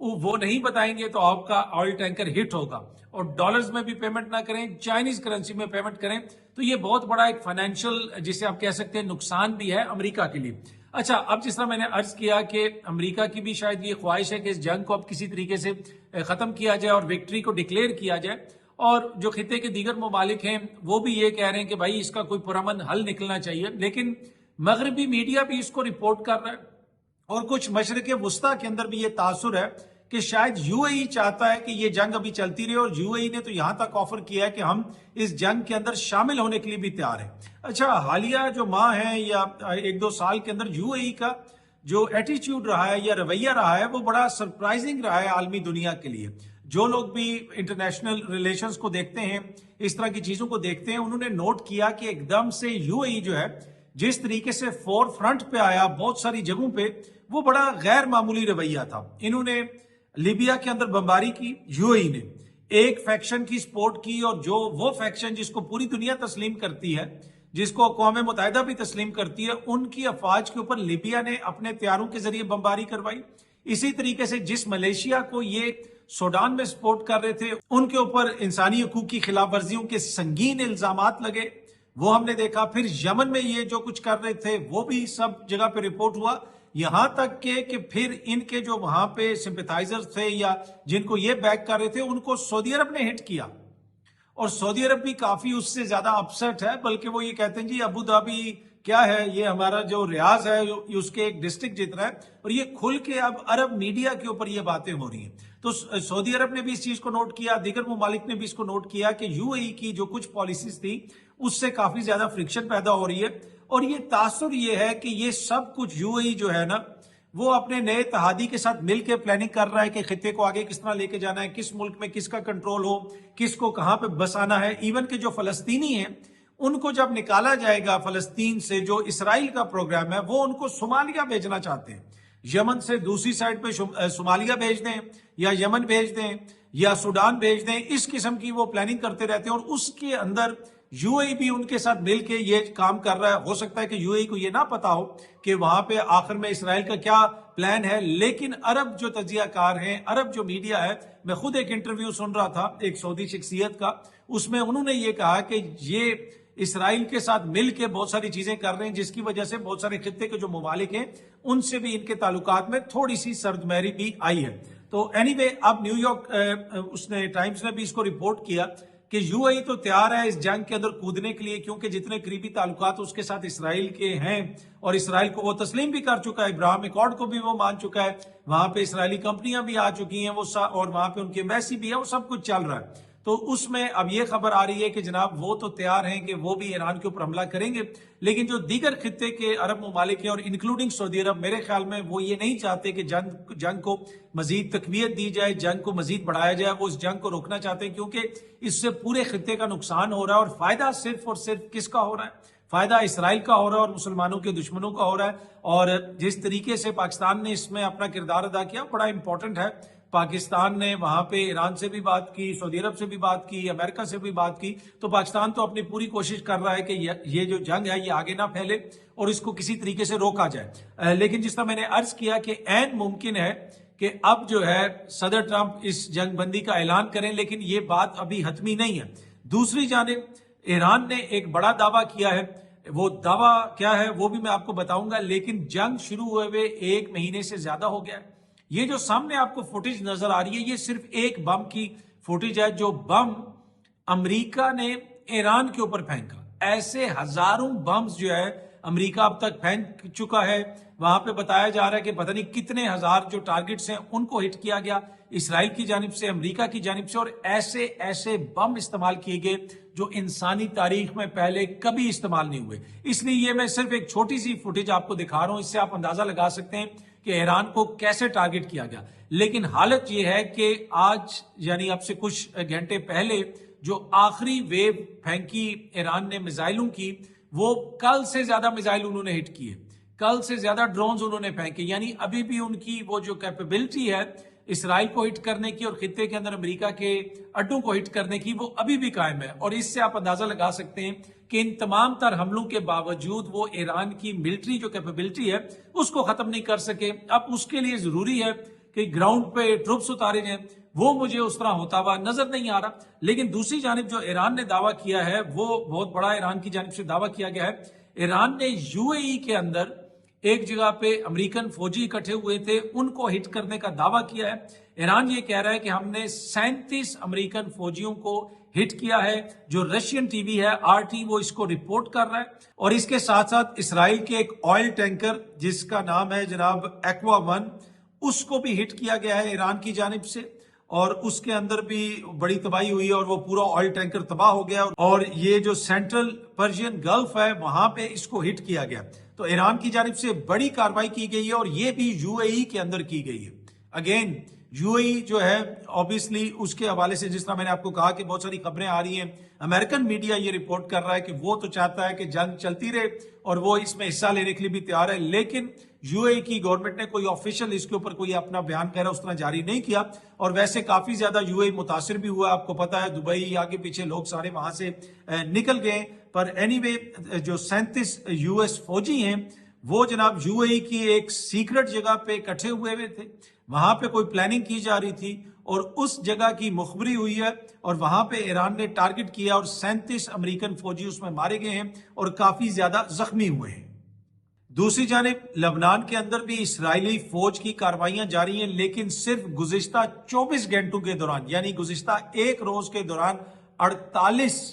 وہ نہیں بتائیں گے تو آپ کا آئل ٹینکر ہٹ ہوگا. اور ڈالرز میں بھی پیمنٹ نہ کریں, چائنیز کرنسی میں پیمنٹ کریں, تو یہ بہت بڑا ایک فائنینشیل جسے آپ کہہ سکتے ہیں نقصان بھی ہے امریکہ کے لیے. اچھا, اب جس طرح میں نے عرض کیا کہ امریکہ کی بھی شاید یہ خواہش ہے کہ اس جنگ کو اب کسی طریقے سے ختم کیا جائے اور وکٹری کو ڈکلیئر کیا جائے, اور جو خطے کے دیگر ممالک ہیں وہ بھی یہ کہہ رہے ہیں کہ بھائی اس کا کوئی پرامن حل نکلنا چاہیے. لیکن مغربی میڈیا بھی اس کو رپورٹ کر رہا ہے, اور کچھ مشرق وسطیٰ کے اندر بھی یہ تاثر ہے کہ شاید یو اے ای چاہتا ہے کہ یہ جنگ ابھی چلتی رہے, اور یو اے ای نے تو یہاں تک آفر کیا ہے کہ ہم اس جنگ کے اندر شامل ہونے کے لیے بھی تیار ہیں. اچھا, حالیہ جو ماہ ہیں یا 1-2 سال کے اندر یو اے ای کا جو ایٹیچیوڈ رہا ہے یا رویہ رہا ہے وہ بڑا سرپرائزنگ رہا ہے عالمی دنیا کے لیے. جو لوگ بھی انٹرنیشنل ریلیشنز کو دیکھتے ہیں, اس طرح کی چیزوں کو دیکھتے ہیں, انہوں نے نوٹ کیا کہ ایک دم سے یو اے ای جو ہے جس طریقے سے فور فرنٹ پہ آیا بہت ساری جگہوں پہ, وہ بڑا غیر معمولی رویہ تھا. انہوں نے لیبیا کے اندر بمباری کی, یو اے ای نے ایک فیکشن کی سپورٹ کی, اور جو وہ فیکشن جس کو پوری دنیا تسلیم کرتی ہے, جس کو اقوام متحدہ بھی تسلیم کرتی ہے, ان کی افواج کے اوپر لیبیا نے اپنے طیاروں کے ذریعے بمباری کروائی. اسی طریقے سے جس ملیشیا کو یہ سوڈان میں سپورٹ کر رہے تھے, ان کے اوپر انسانی حقوق کی خلاف ورزیوں کے سنگین الزامات لگے, وہ ہم نے دیکھا. پھر یمن میں یہ جو کچھ کر رہے تھے وہ بھی سب جگہ پہ رپورٹ ہوا, یہاں تک کہ پھر ان کے جو وہاں پہ سمپیتائزر تھے یا جن کو یہ بیک کر رہے تھے, ان کو سعودی عرب نے ہٹ کیا, اور سعودی عرب بھی کافی اس سے زیادہ اپسٹ ہے. بلکہ وہ یہ کہتے ہیں جی ابو دھابی کیا ہے, یہ ہمارا جو ریاض ہے اس کے ایک ڈسٹرکٹ جتنا ہے, اور یہ کھل کے اب عرب میڈیا کے اوپر یہ باتیں ہو رہی ہیں. تو سعودی عرب نے بھی اس چیز کو نوٹ کیا, دیگر ممالک نے بھی اس کو نوٹ کیا کہ یو اے ای کی جو کچھ پالیسیز تھی اس سے کافی زیادہ فرکشن پیدا ہو رہی ہے. اور یہ تاثر یہ ہے کہ یہ سب کچھ یو اے ای جو ہے نا وہ اپنے نئے اتحادی کے ساتھ مل کے پلاننگ کر رہا ہے کہ خطے کو آگے کس طرح لے کے جانا ہے, کس ملک میں کس کا کنٹرول ہو, کس کو کہاں پہ بسانا ہے. ایون کہ جو فلسطینی ہیں ان کو جب نکالا جائے گا فلسطین سے, جو اسرائیل کا پروگرام ہے, وہ ان کو صومالیہ بھیجنا چاہتے ہیں. یمن سے دوسری سائڈ پہ صومالیہ بھیج دیں, یا یمن بھیج دیں, یا سوڈان بھیج دیں, اس قسم کی وہ پلاننگ کرتے رہتے ہیں. اور اس کے اندر یو اے ای بھی ان کے ساتھ مل کے یہ کام کر رہا ہے. ہو سکتا ہے کہ یو اے ای کو یہ نہ پتا ہو کہ وہاں پہ آخر میں اسرائیل کا کیا پلان ہے, لیکن عرب جو تجزیہ کار ہیں, عرب جو میڈیا ہے, میں خود ایک انٹرویو سن رہا تھا ایک سعودی شخصیت کا, اس میں انہوں نے یہ کہا کہ یہ اسرائیل کے ساتھ مل کے بہت ساری چیزیں کر رہے ہیں, جس کی وجہ سے بہت سارے خطے کے جو ممالک ہیں ان سے بھی ان کے تعلقات میں تھوڑی سی سرد مہری بھی آئی ہے. تو اینی وے, اب نیو یارک اس نے ٹائمز نے بھی اس کو رپورٹ کیا کہ یو اے ای تو تیار ہے اس جنگ کے اندر کودنے کے لیے, کیونکہ جتنے قریبی تعلقات اس کے ساتھ اسرائیل کے ہیں, اور اسرائیل کو وہ تسلیم بھی کر چکا ہے, ابراہیم ایکارڈ کو بھی وہ مان چکا ہے, وہاں پہ اسرائیلی کمپنیاں بھی آ چکی ہیں وہ, اور وہاں پہ ان کی ایمبیسی بھی ہے, وہ سب کچھ چل رہا ہے. تو اس میں اب یہ خبر آ رہی ہے کہ جناب وہ تو تیار ہیں کہ وہ بھی ایران کے اوپر حملہ کریں گے, لیکن جو دیگر خطے کے عرب ممالک ہیں اور انکلوڈنگ سعودی عرب, میرے خیال میں وہ یہ نہیں چاہتے کہ جنگ کو مزید تقویت دی جائے, جنگ کو مزید بڑھایا جائے. وہ اس جنگ کو روکنا چاہتے ہیں کیونکہ اس سے پورے خطے کا نقصان ہو رہا ہے, اور فائدہ صرف اور صرف کس کا ہو رہا ہے, فائدہ اسرائیل کا ہو رہا ہے اور مسلمانوں کے دشمنوں کا ہو رہا ہے. اور جس طریقے سے پاکستان نے اس میں اپنا کردار ادا کیا بڑا امپورٹنٹ ہے. پاکستان نے وہاں پہ ایران سے بھی بات کی, سعودی عرب سے بھی بات کی, امریکہ سے بھی بات کی. تو پاکستان تو اپنی پوری کوشش کر رہا ہے کہ یہ جو جنگ ہے یہ آگے نہ پھیلے اور اس کو کسی طریقے سے روکا جائے. لیکن جس طرح میں نے عرض کیا کہ عین ممکن ہے کہ اب جو ہے صدر ٹرمپ اس جنگ بندی کا اعلان کریں, لیکن یہ بات ابھی حتمی نہیں ہے. دوسری جانب ایران نے ایک بڑا دعویٰ کیا ہے, وہ دعویٰ کیا ہے وہ بھی میں آپ کو بتاؤں گا, لیکن جنگ شروع ہوئے 1 مہینے سے زیادہ ہو گیا ہے. یہ جو سامنے آپ کو فوٹیج نظر آ رہی ہے یہ صرف ایک بم کی فوٹیج ہے, جو بم امریکہ نے ایران کے اوپر پھینکا. ایسے ہزاروں بمز جو ہے امریکہ اب تک پھینک چکا ہے. وہاں پہ بتایا جا رہا ہے کہ پتہ نہیں کتنے ہزار جو ٹارگٹس ہیں ان کو ہٹ کیا گیا اسرائیل کی جانب سے, امریکہ کی جانب سے, اور ایسے بم استعمال کیے گئے جو انسانی تاریخ میں پہلے کبھی استعمال نہیں ہوئے. اس لیے یہ میں صرف ایک چھوٹی سی فوٹیج آپ کو دکھا رہا ہوں, اس سے آپ اندازہ لگا سکتے ہیں کہ ایران کو کیسے ٹارگٹ کیا گیا. لیکن حالت یہ ہے کہ آج یعنی اب سے کچھ گھنٹے پہلے جو آخری ویو پھینکی ایران نے میزائلوں کی, وہ کل سے زیادہ میزائل انہوں نے ہٹ کیے, کل سے زیادہ ڈرونز انہوں نے پھینکے. یعنی ابھی بھی ان کی وہ جو کیپیبلٹی ہے اسرائیل کو ہٹ کرنے کی اور خطے کے اندر امریکہ کے اڈوں کو ہٹ کرنے کی, وہ ابھی بھی قائم ہے. اور اس سے آپ اندازہ لگا سکتے ہیں کہ ان تمام تر حملوں کے باوجود وہ ایران کی ملٹری جو کیپیبلٹی ہے اس کو ختم نہیں کر سکے. اب اس کے لیے ضروری ہے کہ گراؤنڈ پہ ٹروپس اتارے جائیں، وہ مجھے اس طرح ہوتا ہوا نظر نہیں آ رہا. لیکن دوسری جانب جو ایران نے دعویٰ کیا ہے وہ بہت بڑا ایران کی جانب سے دعویٰ کیا گیا ہے. ایران نے یو اے ای کے اندر ایک جگہ پہ امریکن فوجی اکٹھے ہوئے تھے، ان کو ہٹ کرنے کا دعویٰ کیا ہے. ایران یہ کہہ رہا ہے کہ ہم نے 37 امریکن فوجیوں کو ہٹ کیا ہے. جو رشین ٹی وی ہے RT وہ اس کو رپورٹ کر رہا ہے. اور اس کے ساتھ ساتھ اسرائیل کے ایک آئل ٹینکر جس کا نام ہے جناب ایکوا 1، اس کو بھی ہٹ کیا گیا ہے ایران کی جانب سے، اور اس کے اندر بھی بڑی تباہی ہوئی ہے اور وہ پورا آئل ٹینکر تباہ ہو گیا. اور یہ جو سینٹرل پرشین گلف ہے وہاں پہ اس کو ہٹ کیا گیا. تو ایران کی جانب سے بڑی کارروائی کی گئی ہے اور یہ بھی یو اے ای کے اندر کی گئی ہے. اگین یو اے ای جو ہے obviously اس کے حوالے سے جس طرح میں نے آپ کو کہا کہ بہت ساری خبریں آ رہی ہیں، امریکن میڈیا یہ رپورٹ کر رہا ہے کہ وہ تو چاہتا ہے کہ جنگ چلتی رہے اور وہ اس میں حصہ لینے کے لیے بھی تیار ہے، لیکن یو اے ای کی گورنمنٹ نے کوئی آفیشیل اس کے اوپر کوئی اپنا بیان کہہ رہا اس طرح جاری نہیں کیا. اور ویسے کافی زیادہ یو اے ای متاثر بھی ہوا، آپ کو پتا ہے دبئی آگے پیچھے لوگ سارے وہاں سے نکل گئے. پر اینی وے جو 37 یو ایس فوجی ہیں وہ جناب یو اے ای کی ایک سیکرٹ جگہ پہ اکٹھے ہوئے تھے، وہاں پہ کوئی پلاننگ کی جا رہی تھی اور اس جگہ کی مخبری ہوئی ہے اور وہاں پہ ایران نے ٹارگٹ کیا اور 37 امریکن فوجی اس میں مارے گئے ہیں اور کافی زیادہ زخمی ہوئے ہیں. دوسری جانب لبنان کے اندر بھی اسرائیلی فوج کی کارروائیاں جاری ہیں، لیکن صرف گزشتہ 24 گھنٹوں کے دوران یعنی گزشتہ ایک روز کے دوران 48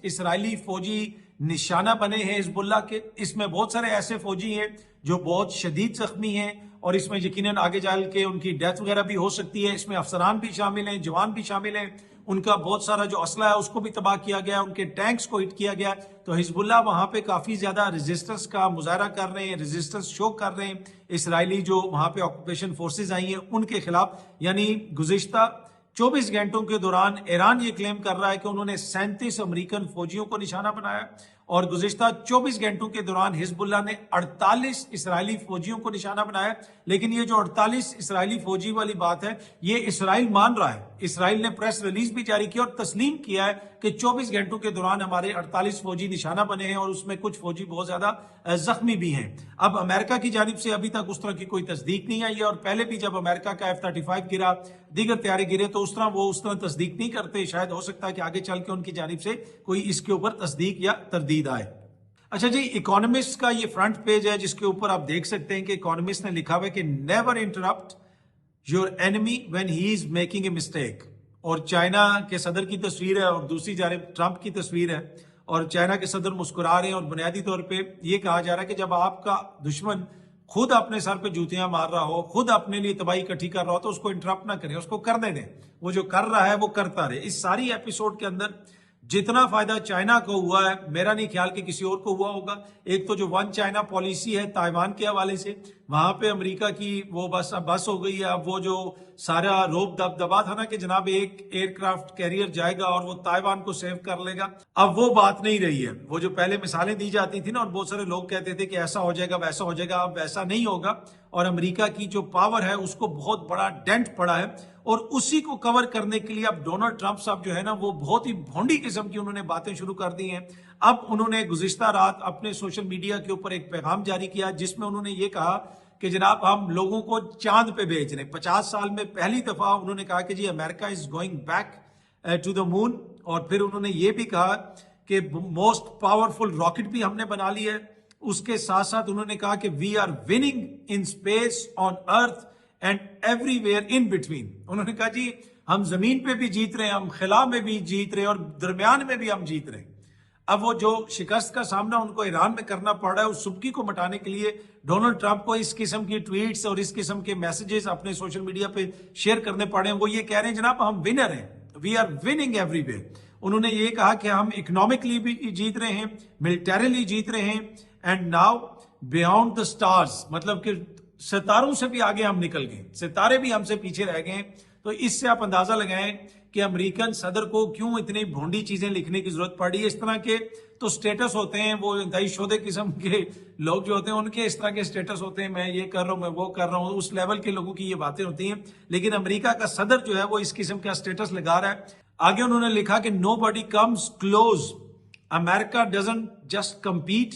اسرائیلی فوجی نشانہ بنے ہیں حزب اللہ کے. اس میں بہت سارے ایسے فوجی ہیں جو بہت شدید زخمی ہیں اور اس میں یقیناً آگے جا کے ان کی ڈیتھ وغیرہ بھی ہو سکتی ہے. اس میں افسران بھی شامل ہیں، جوان بھی شامل ہیں، ان کا بہت سارا جو اسلحہ ہے اس کو بھی تباہ کیا گیا، ان کے ٹینکس کو ہٹ کیا گیا. تو حزب اللہ وہاں پہ کافی زیادہ ریزسٹنس کا مظاہرہ کر رہے ہیں، ریزسٹنس شو کر رہے ہیں اسرائیلی جو وہاں پہ آکوپیشن فورسز آئی ہیں ان کے خلاف. یعنی گزشتہ 24 گھنٹوں کے دوران ایران یہ کلیم کر رہا ہے کہ انہوں نے 37 امریکن فوجیوں کو نشانہ بنایا اور گزشتہ 24 گھنٹوں کے دوران حزب اللہ نے 48 اسرائیلی فوجیوں کو نشانہ بنایا. لیکن یہ جو 48 اسرائیلی فوجی والی بات ہے یہ اسرائیل مان رہا ہے. اسرائیل نے پریس ریلیز بھی جاری کی اور تسلیم کیا ہے کہ 24 گھنٹوں کے دوران ہمارے 48 فوجی نشانہ بنے ہیں اور اس میں کچھ فوجی بہت زیادہ زخمی بھی ہیں. اب امریکہ کی جانب سے ابھی تک اس طرح کی کوئی تصدیق نہیں آئی ہے اور پہلے بھی جب امریکہ کا F-35 گرا، دیگر طیارے گرے تو وہ اس طرح تصدیق نہیں کرتے. شاید ہو سکتا ہے کہ آگے چل کے ان کی جانب سے کوئی اس کے اوپر تصدیق یا تردید آئے. اچھا جی، اکانومسٹ کا یہ فرنٹ پیج ہے جس کے اوپر آپ دیکھ سکتے ہیں کہ اکانومسٹ نے لکھا ہوا ہے کہ never interrupt your enemy when he is making a mistake. اور چائنا کے صدر کی تصویر ہے اور دوسری جانب ٹرمپ کی تصویر ہے اور چائنا کے صدر مسکرا رہے ہیں اور بنیادی طور پہ یہ کہا جا رہا ہے کہ جب آپ کا دشمن خود اپنے سر پہ جوتیاں مار رہا ہو، خود اپنے لیے تباہی اکٹھی کر رہا ہو تو اس کو انٹرپٹ نہ کریں، اس کو کرنے دیں. وہ جو کر رہا ہے وہ کرتا رہے. اس ساری ایپیسوڈ کے اندر جتنا فائدہ چائنا کو ہوا ہے میرا نہیں خیال کہ کسی اور کو ہوا ہوگا. ایک تو جو ون چائنا پالیسی ہے تائیوان کے حوالے سے، وہاں پہ امریکہ کی وہ بس ہو گئی ہے. اب وہ جو سارا روب دبدبا تھا نا کہ جناب ایک ایئر کرافٹ کیریئر جائے گا اور وہ تائیوان کو سیو کر لے گا، اب وہ بات نہیں رہی ہے. وہ جو پہلے مثالیں دی جاتی تھی نا اور بہت سارے لوگ کہتے تھے کہ ایسا ہو جائے گا ویسا ہو جائے گا، اب ویسا نہیں ہوگا. اور امریکہ کی جو پاور ہے اس کو بہت بڑا ڈینٹ پڑا ہے اور اسی کو کور کرنے کے لیے اب ڈونلڈ ٹرمپ صاحب جو ہے نا وہ بہت ہی بھونڈی قسم کی انہوں نے باتیں شروع کر دی ہیں. اب انہوں نے گزشتہ رات اپنے سوشل میڈیا کے اوپر ایک پیغام جاری کیا جس میں انہوں نے یہ کہا کہ جناب ہم لوگوں کو چاند پہ بھیج رہے ہیں. 50 سال میں پہلی دفعہ انہوں نے کہا کہ جی America is going back to the moon. اور پھر انہوں نے یہ بھی کہا کہ موسٹ پاورفل راکٹ بھی ہم نے بنا لی ہے. اس کے ساتھ ساتھ انہوں نے کہا کہ we are winning in space on earth and everywhere in between. انہوں نے کہا جی ہم زمین پہ بھی جیت رہے ہیں، ہم خلا میں بھی جیت رہے ہیں اور درمیان میں بھی ہم جیت رہے ہیں. اب وہ جو شکست کا سامنا ان کو ایران میں کرنا پڑ رہا ہے اس سبکی کو مٹانے کے لیے ڈونلڈ ٹرمپ کو اس قسم کی ٹویٹس اور اس قسم کے میسیجز اپنے سوشل میڈیا پہ شیئر کرنے پڑے ہیں. وہ یہ کہہ رہے ہیں جناب ہم ونر ہیں، we are winning everywhere. انہوں نے یہ کہا کہ ہم اکنامکلی بھی جیت رہے ہیں، ملٹریلی جیت رہے ہیں، and now beyond the stars, مطلب کہ ستاروں سے بھی آگے ہم نکل گئے، ستارے بھی ہم سے پیچھے رہ گئے. تو اس سے آپ اندازہ لگائیں کہ امریکن صدر کو کیوں اتنی بھونڈی چیزیں لکھنے کی ضرورت پڑی ہے. اس طرح کے تو سٹیٹس ہوتے ہیں، وہ انتہائی شودے قسم کے لوگ جو ہوتے ہیں ان کے اس طرح کے سٹیٹس ہوتے ہیں، میں یہ کر رہا ہوں، میں وہ کر رہا ہوں، اس لیول کے لوگوں کی یہ باتیں ہوتی ہیں. لیکن امریکہ کا صدر جو ہے وہ اس قسم کا سٹیٹس لگا رہا ہے. آگے انہوں نے لکھا کہ nobody comes close, America doesn't just compete,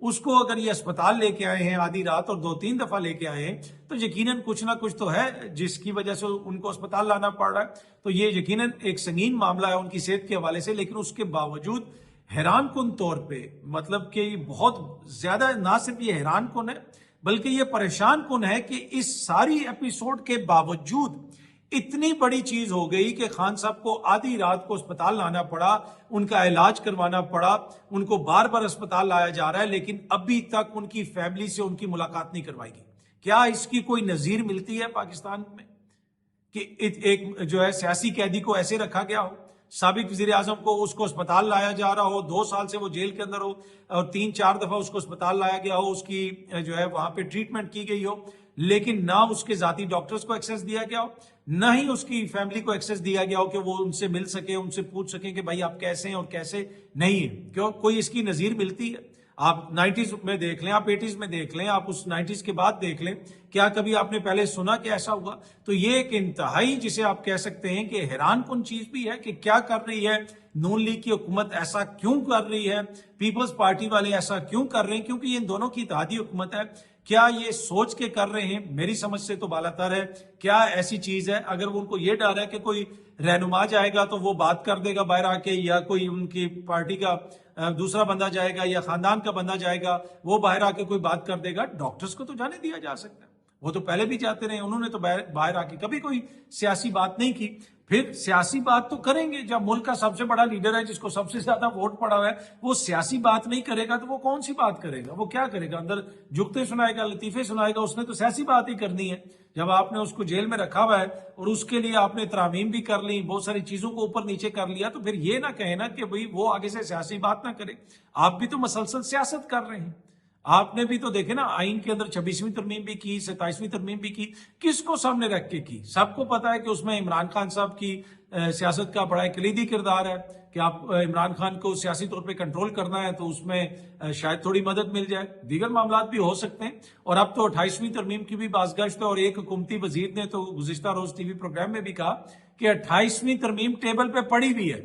اس کو اگر یہ اسپتال لے کے آئے ہیں آدھی رات اور 2-3 دفعہ لے کے آئے ہیں تو یقیناً کچھ نہ کچھ تو ہے جس کی وجہ سے ان کو اسپتال لانا پڑ رہا ہے. تو یہ یقیناً ایک سنگین معاملہ ہے ان کی صحت کے حوالے سے. لیکن اس کے باوجود حیران کن طور پہ مطلب کہ بہت زیادہ نہ صرف یہ حیران کن ہے بلکہ یہ پریشان کن ہے کہ اس ساری ایپیسوڈ کے باوجود اتنی بڑی چیز ہو گئی کہ خان صاحب کو آدھی رات کو اسپتال لانا پڑا, ان کا علاج کروانا پڑا, ان کو بار بار اسپتال لایا جا رہا ہے لیکن ابھی تک ان کی فیملی سے ان کی ملاقات نہیں کروائی گئی. کیا اس کی کوئی نظیر ملتی ہے پاکستان میں کہ ایک جو ہے سیاسی قیدی کو ایسے رکھا گیا ہو, سابق وزیر اعظم کو اس کو اسپتال لایا جا رہا ہو, 2 سال سے وہ جیل کے اندر ہو اور 3-4 دفعہ اس کو اسپتال لایا گیا ہو, اس کی جو ہے وہاں پہ ٹریٹمنٹ کی گئی ہو, لیکن نہ اس کے ذاتی ڈاکٹرز کو ایکسس دیا گیا ہو, نہ ہی اس کی فیملی کو ایکسس دیا گیا ہو کہ وہ ان سے مل سکے, ان سے پوچھ سکیں کہ بھائی آپ کیسے ہیں اور کیسے نہیں ہیں. کیوں کوئی اس کی نظیر ملتی ہے؟ آپ 90s میں دیکھ لیں, آپ 80s میں دیکھ لیں, آپ اس 90s کے بعد دیکھ لیں, کیا کبھی آپ نے پہلے سنا کہ ایسا ہوا؟ تو یہ ایک انتہائی جسے آپ کہہ سکتے ہیں کہ حیران کن چیز بھی ہے کہ کیا کر رہی ہے نون لیگ کی حکومت, ایسا کیوں کر رہی ہے پیپلز پارٹی والے, ایسا کیوں کر رہے ہیں؟ کیونکہ یہ ان دونوں کی اتحادی حکومت ہے. کیا یہ سوچ کے کر رہے ہیں؟ میری سمجھ سے تو بالاتر ہے. کیا ایسی چیز ہے اگر وہ ان کو یہ ڈر ہے کہ کوئی رہنما جائے گا تو وہ بات کر دے گا باہر آ کے, یا کوئی ان کی پارٹی کا دوسرا بندہ جائے گا یا خاندان کا بندہ جائے گا وہ باہر آ کے کوئی بات کر دے گا؟ ڈاکٹرز کو تو جانے دیا جا سکتا ہے, وہ تو پہلے بھی جاتے رہے, انہوں نے تو باہر آ کے کبھی کوئی سیاسی بات نہیں کی. پھر سیاسی بات تو کریں گے جب ملک کا سب سے بڑا لیڈر ہے جس کو سب سے زیادہ ووٹ پڑا ہوا ہے وہ سیاسی بات نہیں کرے گا تو وہ کون سی بات کرے گا؟ وہ کیا کرے گا؟ اندر جگتے سنائے گا, لطیفے سنائے گا؟ اس نے تو سیاسی بات ہی کرنی ہے. جب آپ نے اس کو جیل میں رکھا ہوا ہے اور اس کے لیے آپ نے ترامیم بھی کر لی, بہت ساری چیزوں کو اوپر نیچے کر لیا, تو پھر یہ نہ کہیں نا کہ بھئی وہ آگے سے سیاسی بات نہ کرے. آپ بھی تو مسلسل سیاست کر رہے ہیں. آپ نے بھی تو دیکھے نا آئین کے اندر 26ویں ترمیم بھی کی, 27ویں ترمیم بھی کی. کس کو سامنے رکھ کے کی؟ سب کو پتا ہے کہ اس میں عمران خان صاحب کی سیاست کا بڑا کلیدی کردار ہے کہ آپ عمران خان کو سیاسی طور پہ کنٹرول کرنا ہے تو اس میں شاید تھوڑی مدد مل جائے, دیگر معاملات بھی ہو سکتے ہیں. اور اب تو 28ویں ترمیم کی بھی بازگشت ہے اور ایک حکومتی وزیر نے تو گزشتہ روز ٹی وی پروگرام میں بھی کہا کہ 28ویں ترمیم ٹیبل پہ پڑی ہوئی ہے,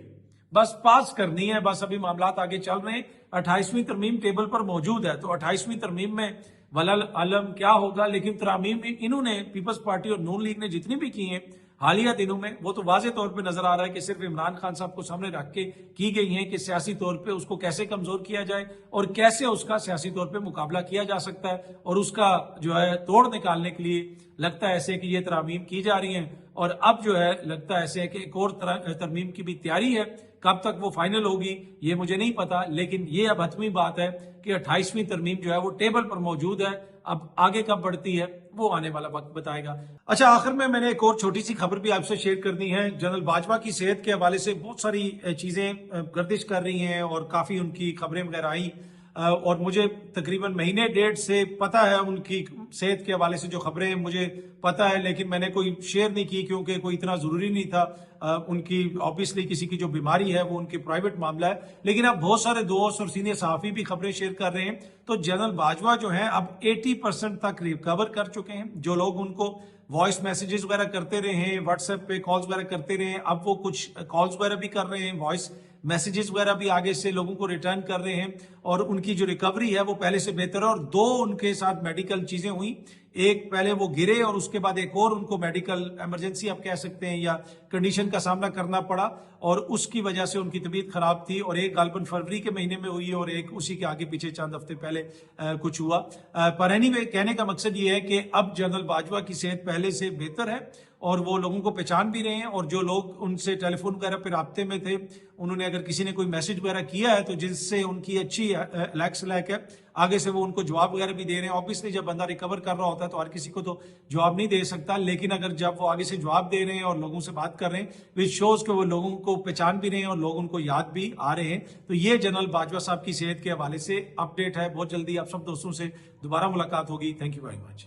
بس پاس کرنی ہے, بس ابھی معاملات آگے چل رہے ہیں, 28ویں ترمیم ٹیبل پر موجود ہے. تو 28ویں ترمیم میں ولعلم کیا ہوگا, لیکن ترامیم انہوں نے پیپلز پارٹی اور نون لیگ نے جتنی بھی کی ہیں حالیہ دنوں میں وہ تو واضح طور پہ نظر آ رہا ہے کہ صرف عمران خان صاحب کو سامنے رکھ کے کی گئی ہیں کہ سیاسی طور پہ اس کو کیسے کمزور کیا جائے اور کیسے اس کا سیاسی طور پہ مقابلہ کیا جا سکتا ہے, اور اس کا جو ہے توڑ نکالنے کے لیے لگتا ہے ایسے کہ یہ ترامیم کی جا رہی ہیں. اور اب جو ہے لگتا ہے ایسے کہ ایک اور ترمیم کی بھی تیاری ہے. کب تک وہ فائنل ہوگی یہ مجھے نہیں پتا, لیکن یہ اب حتمی بات ہے کہ 28ویں ترمیم جو ہے وہ ٹیبل پر موجود ہے. اب آگے کب بڑھتی ہے وہ آنے والا وقت بتائے گا. اچھا, آخر میں نے ایک اور چھوٹی سی خبر بھی آپ سے شیئر کرنی ہے. جنرل باجوہ کی صحت کے حوالے سے بہت ساری چیزیں گردش کر رہی ہیں اور کافی ان کی خبریں وغیرہ آئیں, اور مجھے تقریباً مہینے ڈیڑھ سے پتہ ہے ان کی صحت کے حوالے سے جو خبریں ہیں مجھے پتہ ہے, لیکن میں نے کوئی شیئر نہیں کی کیونکہ کوئی اتنا ضروری نہیں تھا. ان کی آبویسلی کسی کی جو بیماری ہے وہ ان کی پرائیویٹ معاملہ ہے, لیکن اب بہت سارے دوست اور سینئر صحافی بھی خبریں شیئر کر رہے ہیں. تو جنرل باجوہ جو ہیں اب 80% تک ریکور کر چکے ہیں. جو لوگ ان کو وائس میسیجز وغیرہ کرتے رہے ہیں, واٹس ایپ پہ کالز وغیرہ کرتے رہے ہیں, اب وہ کچھ کالز وغیرہ بھی کر رہے ہیں, وائس میسیجز وغیرہ بھی آگے سے لوگوں کو ریٹرن کر رہے ہیں, اور ان کی جو ریکوری ہے وہ پہلے سے بہتر ہے. اور 2 ان کے ساتھ میڈیکل چیزیں ہوئیں, ایک پہلے وہ گرے اور اس کے بعد ایک اور ان کو میڈیکل ایمرجنسی آپ کہہ سکتے ہیں یا کنڈیشن کا سامنا کرنا پڑا, اور اس کی وجہ سے ان کی طبیعت خراب تھی. اور ایک غالباً فروری کے مہینے میں ہوئی اور ایک اسی کے آگے پیچھے چند ہفتے پہلے کچھ ہوا. پر اینی وے کہنے کا مقصد یہ ہے کہ اب جنرل باجوہ کی صحت پہلے سے بہتر ہے اور وہ لوگوں کو پہچان بھی رہے ہیں, اور جو لوگ ان سے ٹیلی فون وغیرہ پہ رابطے میں تھے انہوں نے اگر کسی نے کوئی میسج وغیرہ کیا ہے تو جس سے ان کی اچھی لیک ہے آگے سے وہ ان کو جواب وغیرہ بھی دے رہے ہیں. آبویسلی جب بندہ ریکور کر رہا ہوتا ہے تو ہر کسی کو تو جواب نہیں دے سکتا, لیکن اگر جب وہ آگے سے جواب دے رہے ہیں اور لوگوں سے بات کر رہے ہیں وچ شوز کہ وہ لوگوں کو پہچان بھی رہے ہیں اور لوگ ان کو یاد بھی آ رہے ہیں. تو یہ جنرل باجوہ صاحب کی صحت کے حوالے سے اپ ڈیٹ ہے. بہت جلدی آپ سب دوستوں سے دوبارہ ملاقات ہوگی. Thank you very much.